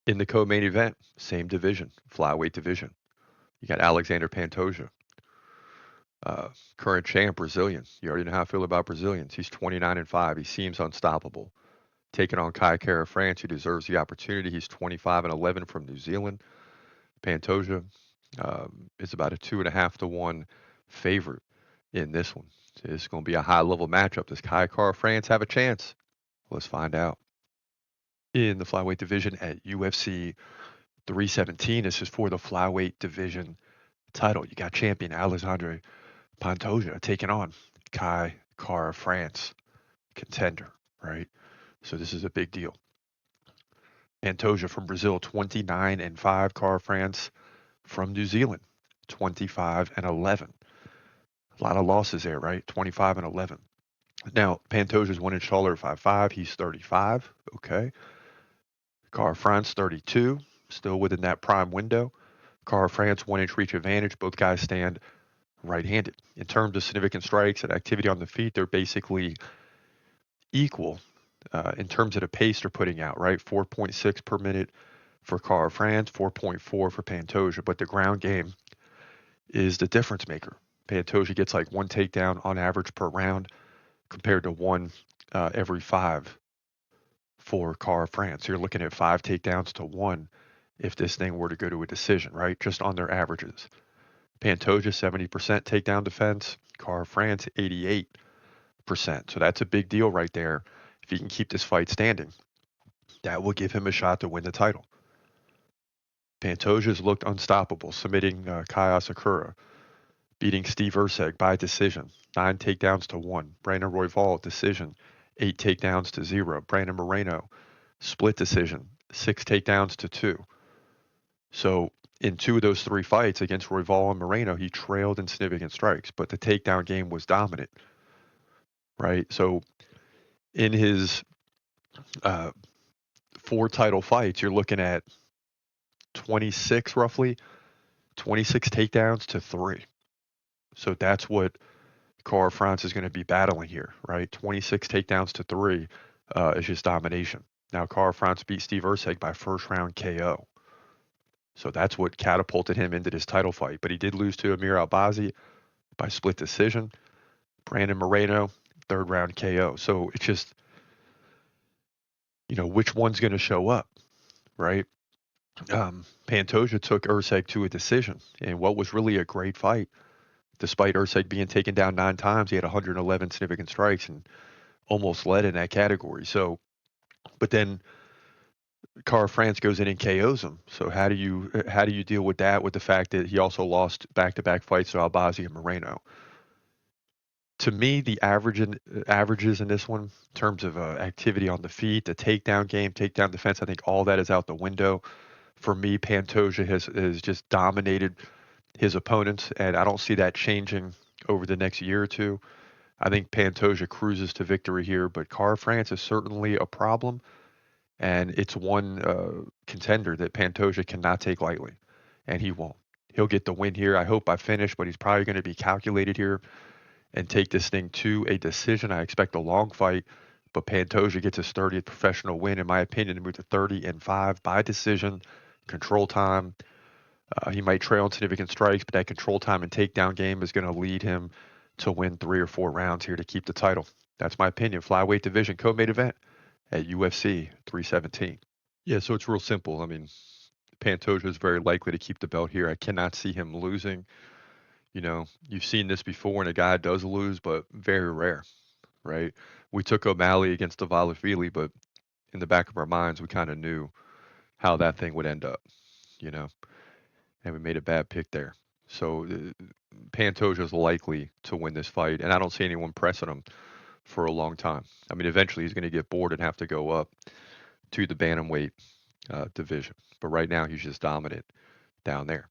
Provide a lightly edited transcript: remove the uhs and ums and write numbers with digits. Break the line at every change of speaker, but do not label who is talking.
In the co-main event, same division, flyweight division. You got Alexandre Pantoja, uh, current champ, Brazilian. You already know how I feel about Brazilians. He's 29-5. He seems unstoppable. Taking on Kai Kara France, who deserves the opportunity. He's 25-11 from New Zealand. Pantoja is about a 2.5 to 1 favorite in this one. So it's going to be a high level matchup. Does Kai Kara France have a chance? Let's find out. In the flyweight division at UFC 317, this is for the flyweight division title. You got champion Alexandre Pantoja taking on Kai Kara France, contender, right? So this is a big deal. Pantoja from Brazil, 29-5. Kara France from New Zealand, 25-11. A lot of losses there, right? 25-11. Now, Pantoja's 1 inch taller at 5'5". He's 35. Okay. Kara France, 32. Still within that prime window. Kara France, 1 inch reach advantage. Both guys stand right-handed. In terms of significant strikes and activity on the feet, they're basically equal in terms of the pace they're putting out, right? 4.6 per minute for Kara France, 4.4 for Pantoja. But the ground game is the difference maker. Pantoja gets like 1 takedown on average per round compared to 1 every 5 for Kara France. You're looking at 5 takedowns to 1 if this thing were to go to a decision, right? Just on their averages. Pantoja 70% takedown defense, Kara France 88%. So that's a big deal right there. If he can keep this fight standing, that will give him a shot to win the title. Pantoja's looked unstoppable, submitting Kai Asakura, beating Steve Erceg by decision, 9 takedowns to 1. Brandon Royval, decision, 8 takedowns to 0. Brandon Moreno, split decision, 6 takedowns to 2. So in 2 of those 3 fights against Royval and Moreno, he trailed in significant strikes, but the takedown game was dominant, right? So in his uh, 4 title fights, you're looking at 26 roughly, 26 takedowns to 3. So that's what Kara France is going to be battling here, right? 26 takedowns to 3 is just domination. Now, Kara France beat Steve Erceg by first round KO. So that's what catapulted him into this title fight. But he did lose to Amir Albazi by split decision. Brandon Moreno, third round KO. So it's just, which one's going to show up, right? Pantoja took Erceg to a decision in what was really a great fight. Despite Erceg being taken down 9 times, he had 111 significant strikes and almost led in that category. So, but then Kara France goes in and KOs him. So how do you deal with that? With the fact that he also lost back-to-back fights to Albazi and Moreno. To me, the averages in this one, in terms of activity on the feet, the takedown game, takedown defense, I think all that is out the window. For me, Pantoja has just dominated his opponents, and I don't see that changing over the next year or two. I think Pantoja cruises to victory here, but Kara France is certainly a problem, and it's one contender that Pantoja cannot take lightly, and he won't. He'll get the win here, I hope, by finish, but he's probably going to be calculated here and take this thing to a decision. I expect a long fight, but Pantoja gets his 30th professional win, in my opinion, to move to 30-5 by decision, control time. He might trail in significant strikes, but that control time and takedown game is going to lead him to win 3 or 4 rounds here to keep the title. That's my opinion. Flyweight division co-main event at UFC 317. Yeah, so it's real simple. I mean, Pantoja is very likely to keep the belt here. I cannot see him losing. You've seen this before, and a guy does lose, but very rare, right? We took O'Malley against Dvalishvili, but in the back of our minds, we kind of knew how that thing would end up, you know, and we made a bad pick there. So Pantoja is likely to win this fight, and I don't see anyone pressing him for a long time. I mean, eventually he's going to get bored and have to go up to the bantamweight division, but right now he's just dominant down there.